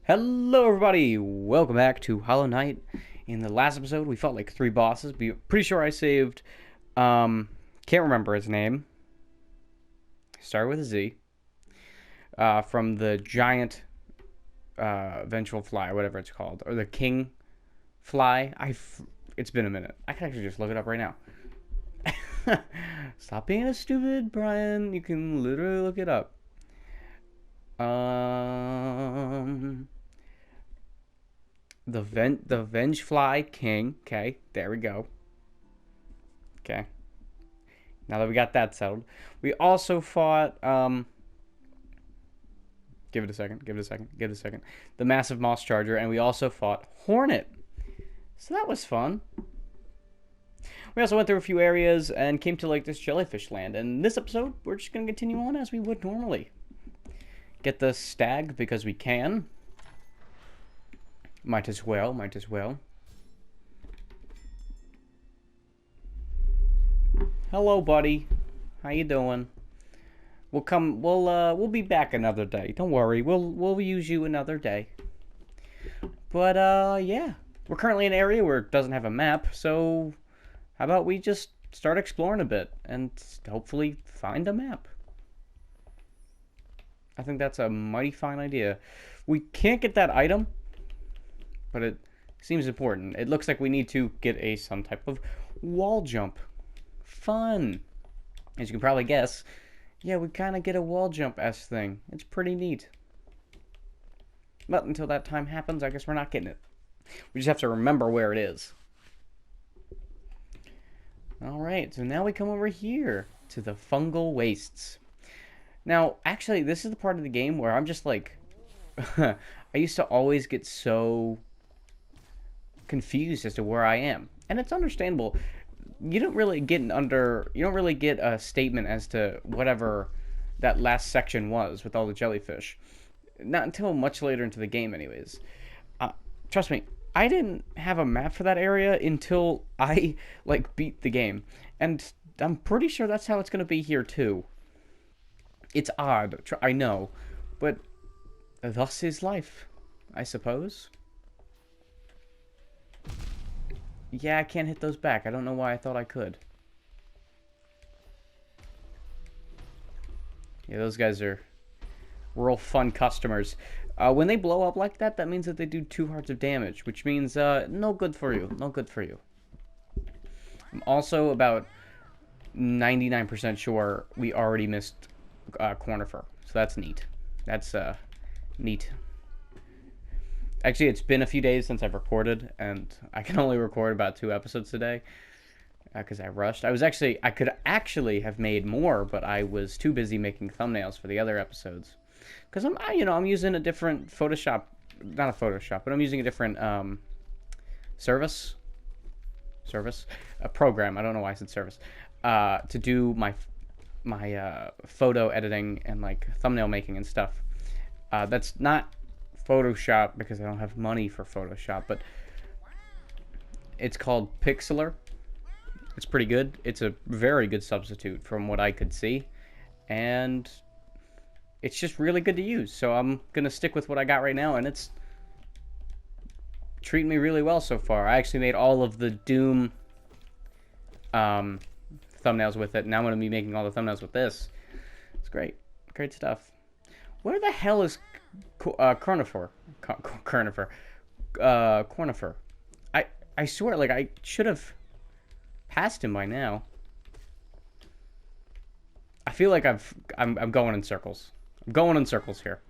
Hello everybody, welcome back to Hollow Knight. In the last episode we fought like 3 bosses. Pretty sure I saved, can't remember his name. Started with a Z. From the giant, vengeful fly, whatever it's called. Or the king fly. It's been a minute. I can actually just look it up right now. Stop being a stupid, Brian. You can literally look it up. The Vengefly King. Okay, there we go. Okay. Now that we got that settled. We also fought, give it a second. The Massive Moss Charger, and we also fought Hornet. So that was fun. We also went through a few areas and came to like this Jellyfish Land. And this episode, we're just going to continue on as we would normally. Get the stag because we can. Might as well. Hello, buddy. How you doing? We'll be back another day. Don't worry. We'll use you another day. But yeah. We're currently in an area where it doesn't have a map, so how about we just start exploring a bit and hopefully find a map? I think that's a mighty fine idea. We can't get that item, but it seems important. It looks like we need to get some type of wall jump. Fun. As you can probably guess, yeah, we kind of get a wall jump-esque thing. It's pretty neat. But until that time happens, I guess we're not getting it. We just have to remember where it is. Alright, so now we come over here to the Fungal Wastes. Now, actually, this is the part of the game where I'm just like... I used to always get so confused as to where I am. And it's understandable. You don't really get a statement as to whatever that last section was with all the jellyfish. Not until much later into the game, anyways. Trust me, I didn't have a map for that area until I, like, beat the game. And I'm pretty sure that's how it's going to be here, too. It's odd, I know, but thus is life, I suppose. Yeah, I can't hit those back. I don't know why I thought I could. Yeah, those guys are real fun customers. When they blow up like that, that means that they do 2 hearts of damage, which means no good for you. No good for you. I'm also about 99% sure we already missed Cornifer, so that's neat. That's neat. Actually, it's been a few days since I've recorded, and I can only record about 2 episodes today because I rushed. I could actually have made more, but I was too busy making thumbnails for the other episodes. Because I'm using a different Photoshop, not a Photoshop, but I'm using a different a program. I don't know why I said service, to do my photo editing and like thumbnail making and stuff. That's not Photoshop because I don't have money for Photoshop, but it's called Pixlr. It's pretty good. It's a very good substitute from what I could see, and it's just really good to use. So I'm gonna stick with what I got right now, and it's treating me really well so far. I actually made all of the Doom thumbnails with it, and now I'm gonna be making all the thumbnails with this. It's great stuff. Where the hell is Cornifer? Cornifer. I swear, like, I should have passed him by now. I feel like I'm going in circles. I'm going in circles here.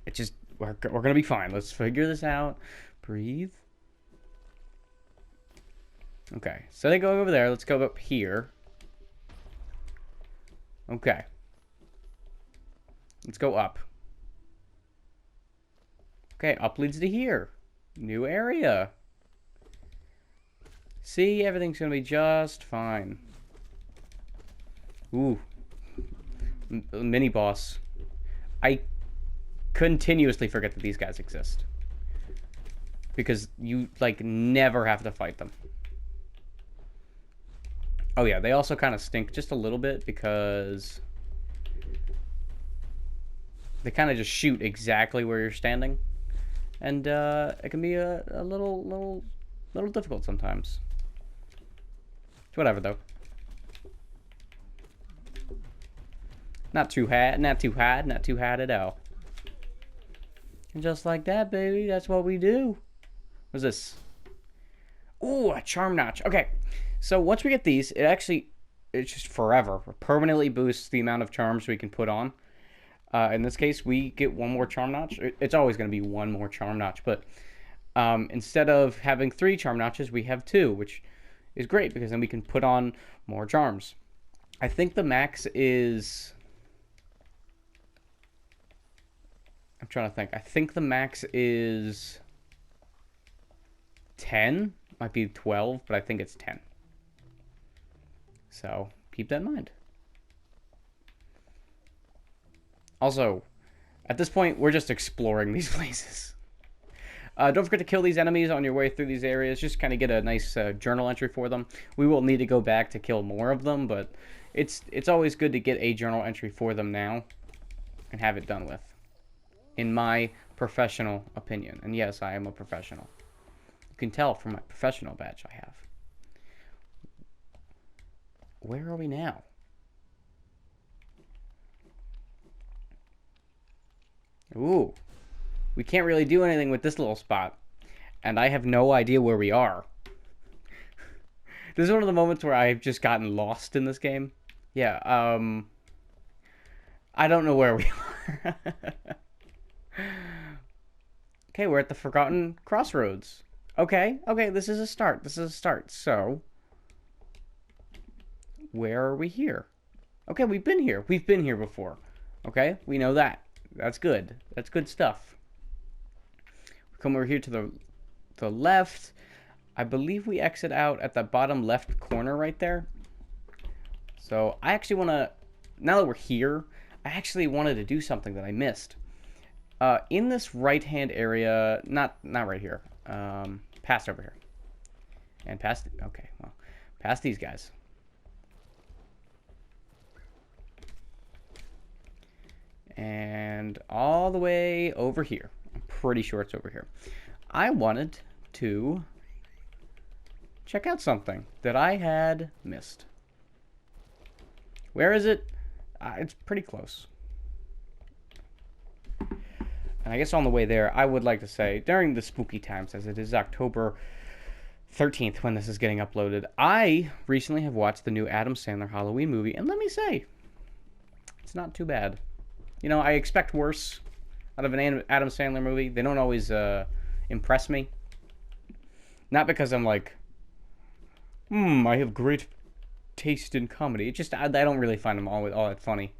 It's just we're gonna be fine. Let's figure this out. Breathe. Okay, so they go over there. Let's go up here. Okay. Let's go up. Okay, up leads to here. New area. See, everything's gonna be just fine. Ooh. Mini boss. I continuously forget that these guys exist. Because you, like, never have to fight them. Oh yeah, they also kind of stink just a little bit because They kind of just shoot exactly where you're standing, and it can be a little difficult sometimes. Whatever though. Not too hard, not too hard, not too hard at all. And just like that, baby, that's what we do. What's this? Ooh, a charm notch. Okay, so once we get these, it's just forever. It permanently boosts the amount of charms we can put on. In this case, we get one more charm notch. It's always going to be one more charm notch, but instead of having 3 charm notches, we have 2, which is great because then we can put on more charms. I think the max is... I'm trying to think. I think the max is 10. Might be 12, but I think it's 10. So keep that in mind. Also, at this point, we're just exploring these places. Don't forget to kill these enemies on your way through these areas. Just kind of get a nice journal entry for them. We will need to go back to kill more of them, but it's always good to get a journal entry for them now and have it done with. In my professional opinion. And yes, I am a professional. You can tell from my professional badge I have. Where are we now? Ooh. We can't really do anything with this little spot. And I have no idea where we are. This is one of the moments where I've just gotten lost in this game. Yeah, I don't know where we are. Okay, we're at the Forgotten Crossroads. Okay, this is a start. So, where are we here? Okay, we've been here. We've been here before. Okay, we know that. That's good. That's good stuff. We come over here to the left. I believe we exit out at the bottom left corner right there. So, I actually want to... Now that we're here, I actually wanted to do something that I missed. In this right-hand area, not right here, past over here, and past, okay, well, past these guys. And all the way over here. I'm pretty sure it's over here. I wanted to check out something that I had missed. Where is it? It's pretty close. And I guess on the way there, I would like to say, during the spooky times, as it is October 13th when this is getting uploaded, I recently have watched the new Adam Sandler Halloween movie, and let me say, it's not too bad. You know, I expect worse out of an Adam Sandler movie. They don't always impress me. Not because I'm like, I have great taste in comedy. It's just, I don't really find them all that funny.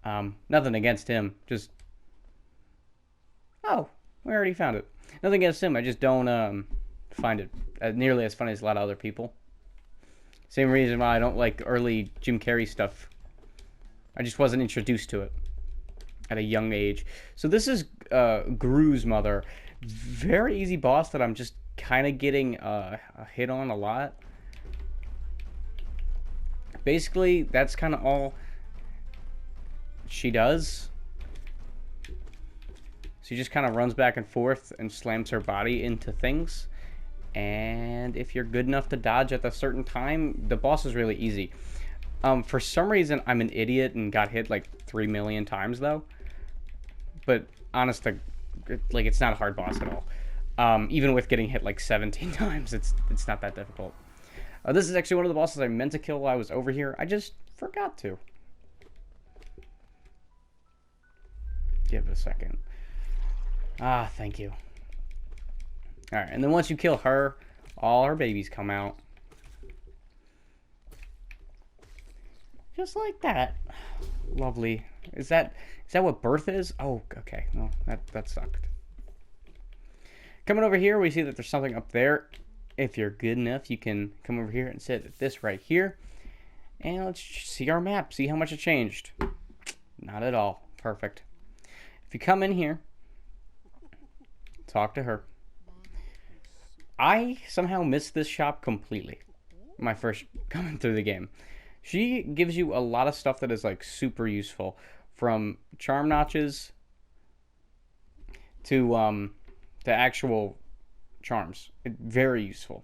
Nothing against him, just... Oh, we already found it. Nothing against him. I just don't find it nearly as funny as a lot of other people. Same reason why I don't like early Jim Carrey stuff. I just wasn't introduced to it at a young age. So this is Gru's mother. Very easy boss that I'm just kind of getting a hit on a lot. Basically, that's kind of all she does. She just kind of runs back and forth and slams her body into things. And if you're good enough to dodge at a certain time, the boss is really easy. For some reason, I'm an idiot and got hit like 3 million times, though. But honestly, like, it's not a hard boss at all. Even with getting hit like 17 times, it's not that difficult. This is actually one of the bosses I meant to kill while I was over here. I just forgot to. Give it a second. Ah, thank you. Alright, and then once you kill her, all her babies come out. Just like that. Lovely. Is that what birth is? Oh, okay. Well, that sucked. Coming over here, we see that there's something up there. If you're good enough, you can come over here and sit at this right here. And let's see our map. See how much it changed. Not at all. Perfect. If you come in here, talk to her. I somehow missed this shop completely. My first coming through the game. She gives you a lot of stuff that is like super useful. From charm notches to actual charms. Very useful.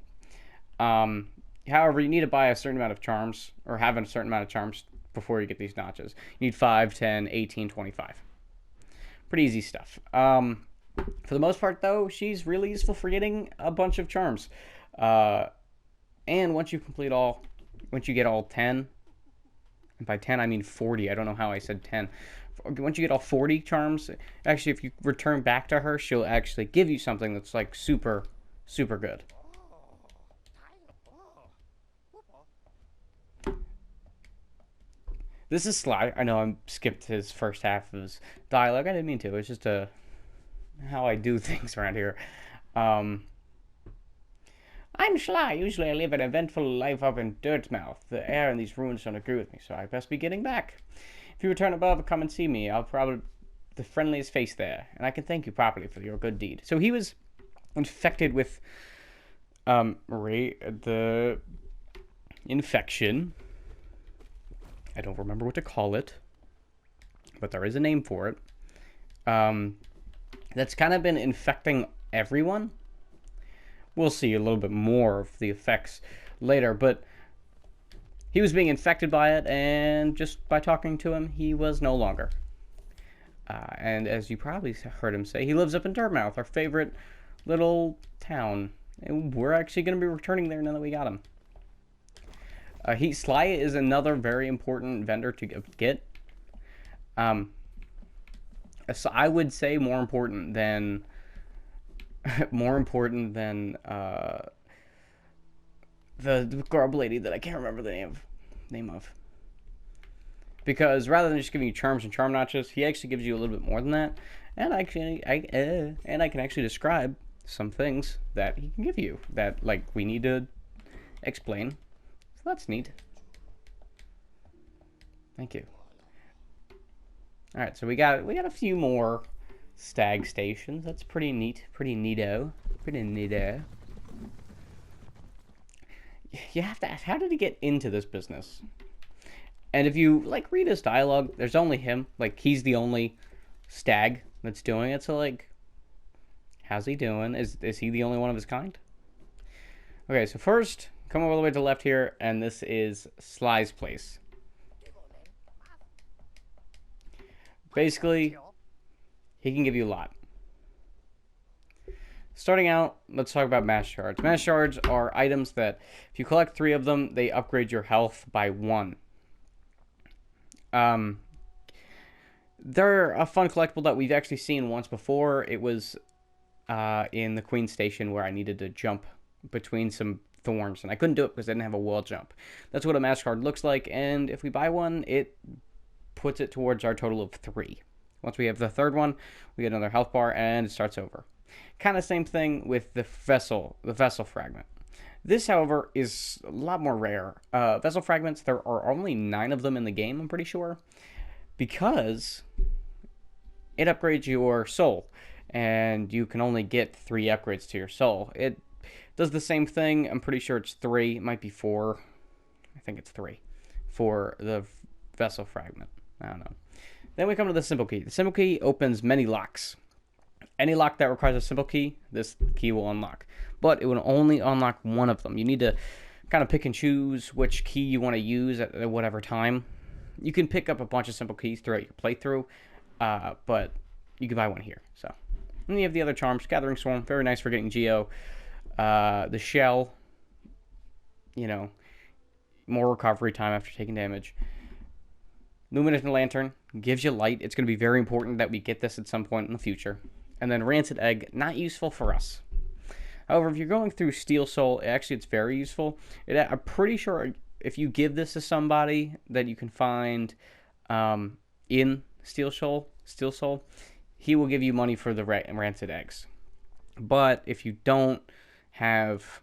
However, you need to buy a certain amount of charms, or have a certain amount of charms before you get these notches. You need 5, 10, 18, 25. Pretty easy stuff. For the most part, though, she's really useful for getting a bunch of charms. And once you get all 10, and by 10 I mean 40. I don't know how I said 10. Once you get all 40 charms, actually, if you return back to her, she'll actually give you something that's like super, super good. This is Sly. I know I skipped his first half of his dialogue. I didn't mean to. It's just how I do things around here. I'm Sly. Usually I live an eventful life up in Dirtmouth. The air in these ruins don't agree with me, so I best be getting back. If you return above, come and see me. I'll probably the friendliest face there, and I can thank you properly for your good deed. So he was infected with the infection. I don't remember what to call it, but there is a name for it. That's kind of been infecting everyone. We'll see a little bit more of the effects later, but he was being infected by it, and just by talking to him, he was no longer. And as you probably heard him say, he lives up in Dirtmouth, our favorite little town. And we're actually going to be returning there now that we got him. Sly is another very important vendor to get. So I would say more important than the grub lady that I can't remember the name of. Because rather than just giving you charms and charm notches, he actually gives you a little bit more than that. And I can actually describe some things that he can give you that like we need to explain. So that's neat. Thank you. All right, so we got a few more stag stations. That's pretty neat, pretty neato. You have to ask, how did he get into this business? And if you like read his dialogue, there's only him. Like he's the only stag that's doing it. So like, how's he doing? Is he the only one of his kind? Okay, so first, come all the way to the left here, and this is Sly's place. Basically, he can give you a lot. Starting out, let's talk about mass shards. Mass shards are items that, if you collect 3 of them, they upgrade your health by 1. They're a fun collectible that we've actually seen once before. It was in the Queen Station where I needed to jump between some thorns, and I couldn't do it because I didn't have a wall jump. That's what a mass shard looks like, and if we buy one, it puts it towards our total of 3. Once we have the 3rd one, we get another health bar, and it starts over. Kind of same thing with the vessel fragment. This, however, is a lot more rare. Vessel fragments, there are only 9 of them in the game, I'm pretty sure, because it upgrades your soul, and you can only get 3 upgrades to your soul. It does the same thing. I'm pretty sure it's 3. It might be 4. I think it's 3 for the vessel fragment. I don't know. Then we come to the simple key. The simple key opens many locks. Any lock that requires a simple key, this key will unlock. But it will only unlock one of them. You need to kind of pick and choose which key you want to use at whatever time. You can pick up a bunch of simple keys throughout your playthrough, but you can buy one here. So, and you have the other charms. Gathering Swarm, very nice for getting Geo. The Shell, more recovery time after taking damage. Luminous Lantern gives you light. It's going to be very important that we get this at some point in the future. And then Rancid Egg, not useful for us. However, if you're going through Steel Soul, actually it's very useful. I'm pretty sure if you give this to somebody that you can find in Steel Soul, he will give you money for the Rancid Eggs. But if you don't have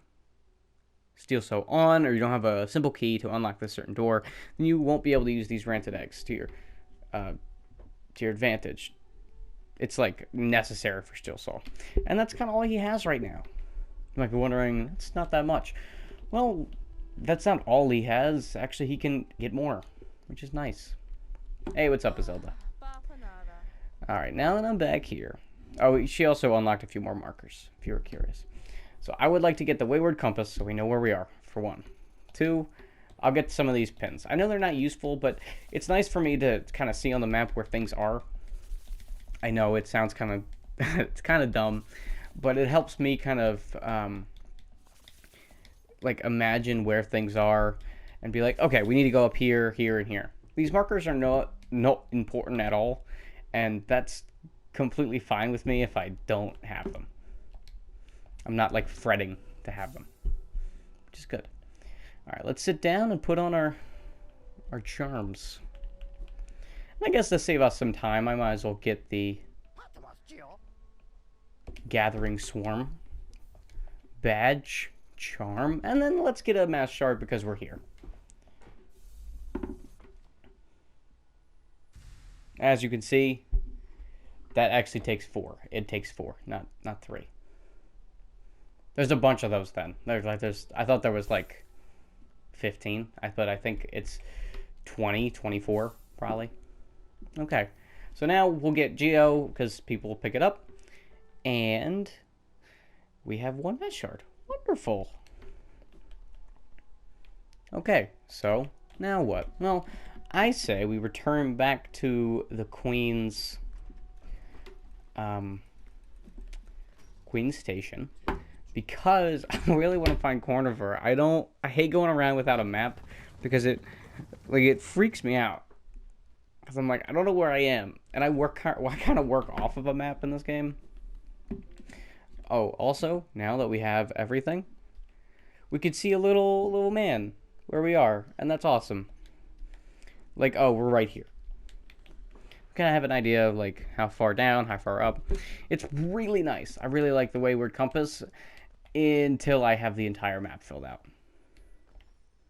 Steel Soul on, or you don't have a simple key to unlock this certain door, then you won't be able to use these Rancid Eggs to your advantage. It's like necessary for Steel Soul. And that's kind of all he has right now. You might be wondering, it's not that much. Well, that's not all he has. Actually, he can get more, which is nice. Hey, what's up, Zelda? Alright, now that I'm back here, Oh, she also unlocked a few more markers, if you were curious. So I would like to get the Wayward Compass so we know where we are, for one. Two, I'll get some of these pins. I know they're not useful, but it's nice for me to kind of see on the map where things are. I know it sounds kind of it's kind of dumb, but it helps me kind of like imagine where things are and be like, okay, we need to go up here, here, and here. These markers are not important at all, and that's completely fine with me if I don't have them. I'm not like fretting to have them, which is good. All right, let's sit down and put on our charms. And I guess to save us some time, I might as well get the Gathering Swarm badge, charm, and then let's get a mass shard because we're here. As you can see, that actually takes 4. It takes 4, not 3. There's a bunch of those then. I thought there was like 15, but I think it's 20, 24 probably. Okay, so now we'll get Geo because people will pick it up, and we have 1 mesh shard. Wonderful. Okay, so now what? Well, I say we return back to the Queen's Station because I really want to find Corniver. I hate going around without a map because it freaks me out. Because I'm like, I don't know where I am, and I kind of work off of a map in this game. Oh, also, now that we have everything, we could see a little man where we are, and that's awesome. Like, oh, we're right here. Kind of have an idea of like how far down, how far up. It's really nice. I really like the Wayward Compass until I have the entire map filled out.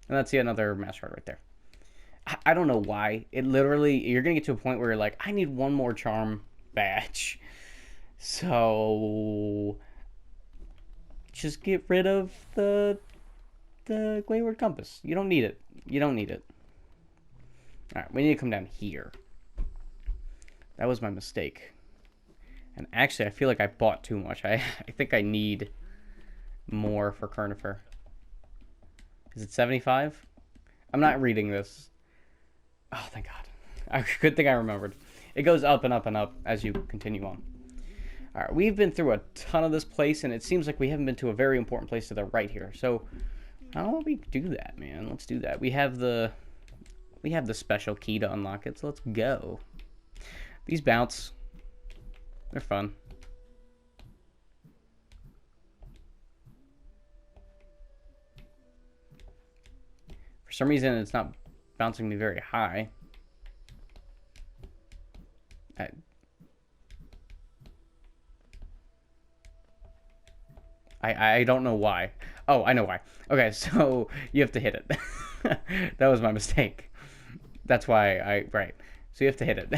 And that's another mass shard right there. I don't know why. It literally, you're going to get to a point where you're like, I need 1 more charm badge. So just get rid of the Wayward Compass. You don't need it. You don't need it. All right, we need to come down here. That was my mistake. And actually, I feel like I bought too much. I think I need more for Cornifer. Is it 75? I'm not reading this. Oh, thank God. Good thing I remembered. It goes up and up and up as you continue on. All right, we've been through a ton of this place, and it seems like we haven't been to a very important place to the right here. So how do we do that, man? Let's do that. We have the special key to unlock it, so let's go. These bounce. They're fun. For some reason, it's not bouncing me very high. I don't know why. Oh, I know why. Okay, so you have to hit it. That was my mistake. That's why right. So you have to hit it.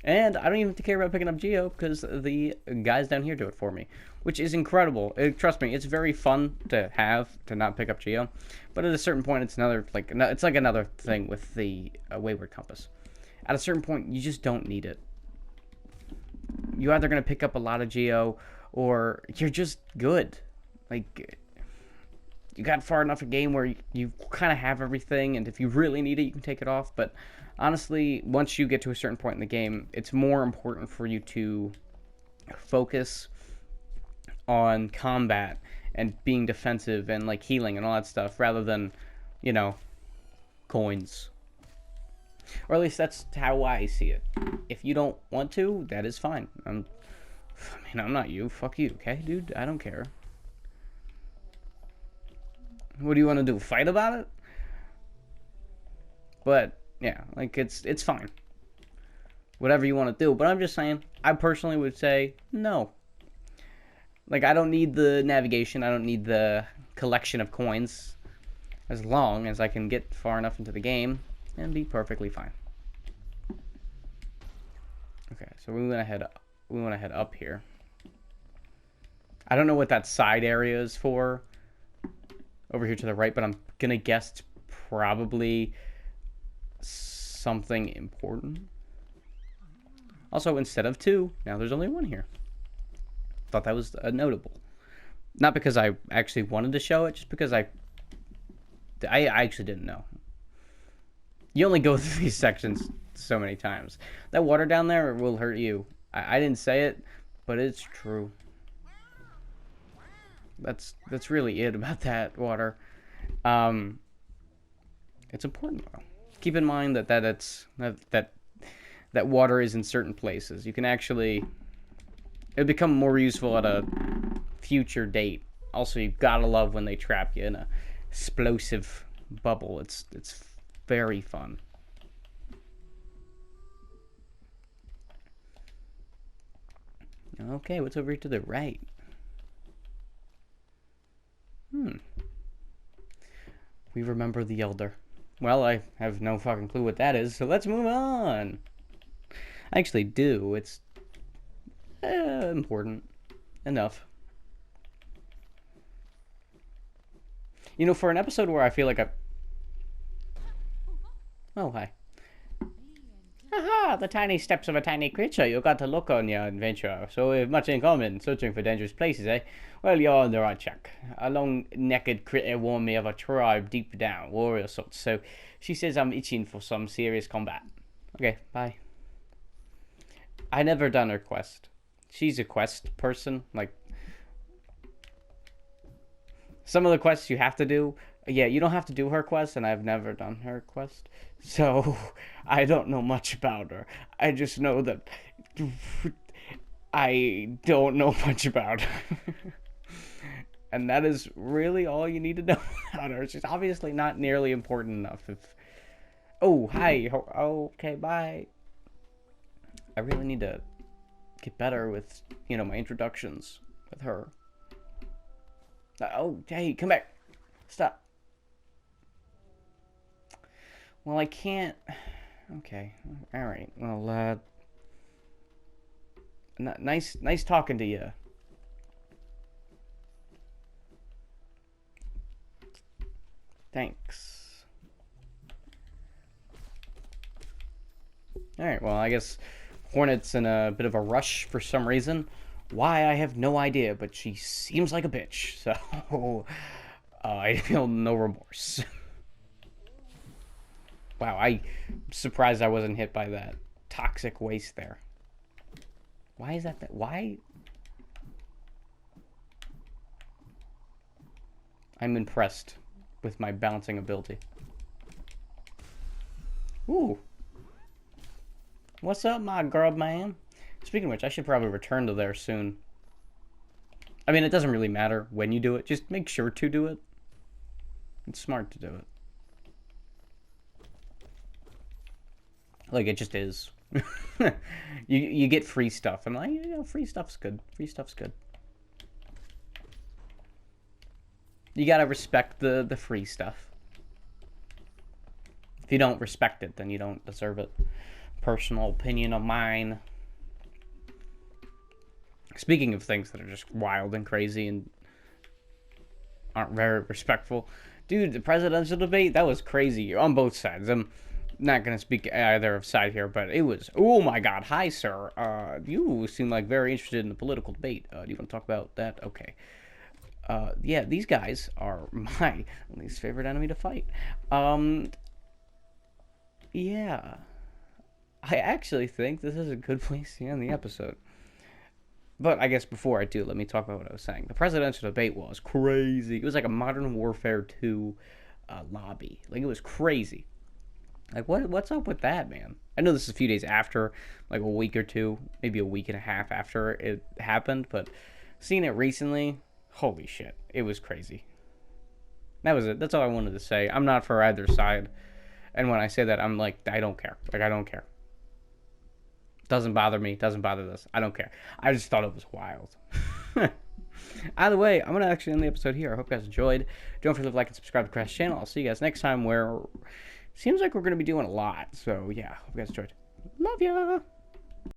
And I don't even have to care about picking up Geo because the guys down here do it for me, which is incredible. Trust me, it's very fun to not pick up Geo, but at a certain point, it's like another thing with the Wayward Compass. At a certain point, you just don't need it. You're either going to pick up a lot of Geo or you're just good. Like, you got far enough a game where you kind of have everything, and if you really need it, you can take it off. But honestly, once you get to a certain point in the game, it's more important for you to focus on combat and being defensive and like healing and all that stuff rather than, coins. Or at least that's how I see it. If you don't want to, that is fine. I'm not you. Fuck you, okay, dude? I don't care. What do you want to do? Fight about it? But yeah, like it's fine. Whatever you want to do. But I'm just saying, I personally would say no. Like, I don't need the navigation. I don't need the collection of coins. As long as I can get far enough into the game and be perfectly fine. Okay, so we want to head up here. I don't know what that side area is for over here to the right, but I'm gonna guess it's probably something important. Also, instead of 2, now there's only 1 here. Thought that was notable. Not because I actually wanted to show it, just because I actually didn't know. You only go through these sections so many times. That water down there will hurt you. I didn't say it, but it's true. That's really it about that water. It's important though. Keep in mind that water is in certain places. You can actually it'll become more useful at a future date. Also, you gotta love when they trap you in a explosive bubble. It's very fun. Okay, what's over here to the right? We remember the Elder. Well, I have no fucking clue what that is, so let's move on. I actually do. It's important enough. You know, for an episode where I feel like Oh, hi. Aha! The tiny steps of a tiny creature. You got to look on your adventure. So we have much in common. Searching for dangerous places, eh? Well, you're on the right track. A long-necked critter warned me of a tribe deep down, warrior sorts. So she says I'm itching for some serious combat. Okay, bye. I never done her quest. She's a quest person. Like, some of the quests you have to do. Yeah, you don't have to do her quest, and I've never done her quest. So, I don't know much about her. I just know that I don't know much about her. And that is really all you need to know about her. She's obviously not nearly important enough. Oh, hi. Okay, bye. I really need to get better with, my introductions with her. Oh, hey, come back. Stop. Well, I can't... Okay. Alright. Well, nice talking to you. Thanks. Alright, well, I guess Hornet's in a bit of a rush for some reason. Why, I have no idea, but she seems like a bitch, so... I feel no remorse. Wow, I'm surprised I wasn't hit by that toxic waste there. Why is that? Why? I'm impressed with my bouncing ability. Ooh. What's up, my grub man? Speaking of which, I should probably return to there soon. I mean, it doesn't really matter when you do it. Just make sure to do it. It's smart to do it. Like, it just is. you get free stuff. And, like, free stuff's good. Free stuff's good. You gotta respect the free stuff. If you don't respect it, then you don't deserve it. Personal opinion of mine. Speaking of things that are just wild and crazy and aren't very respectful. Dude, the presidential debate, that was crazy on both sides. I'm not going to speak either side here, but it was, oh my god, hi sir. You seem like very interested in the political debate. Do you want to talk about that? Okay. Yeah, these guys are my least favorite enemy to fight. Yeah. I actually think this is a good place to end the episode. But I guess before I do, let me talk about what I was saying. The presidential debate was crazy. It was like a Modern Warfare 2 lobby. Like, it was crazy. Like, what's up with that, man? I know this is a few days after, like a week or two, maybe a week and a half after it happened, but seeing it recently, holy shit, it was crazy. That was it. That's all I wanted to say. I'm not for either side. And when I say that, I'm like, I don't care. Like, I don't care. Doesn't bother me. Doesn't bother this. I don't care. I just thought it was wild. Either way, I'm going to actually end the episode here. I hope you guys enjoyed. Don't forget to like and subscribe to Crash channel. I'll see you guys next time where it seems like we're going to be doing a lot. So, yeah. Hope you guys enjoyed. Love ya.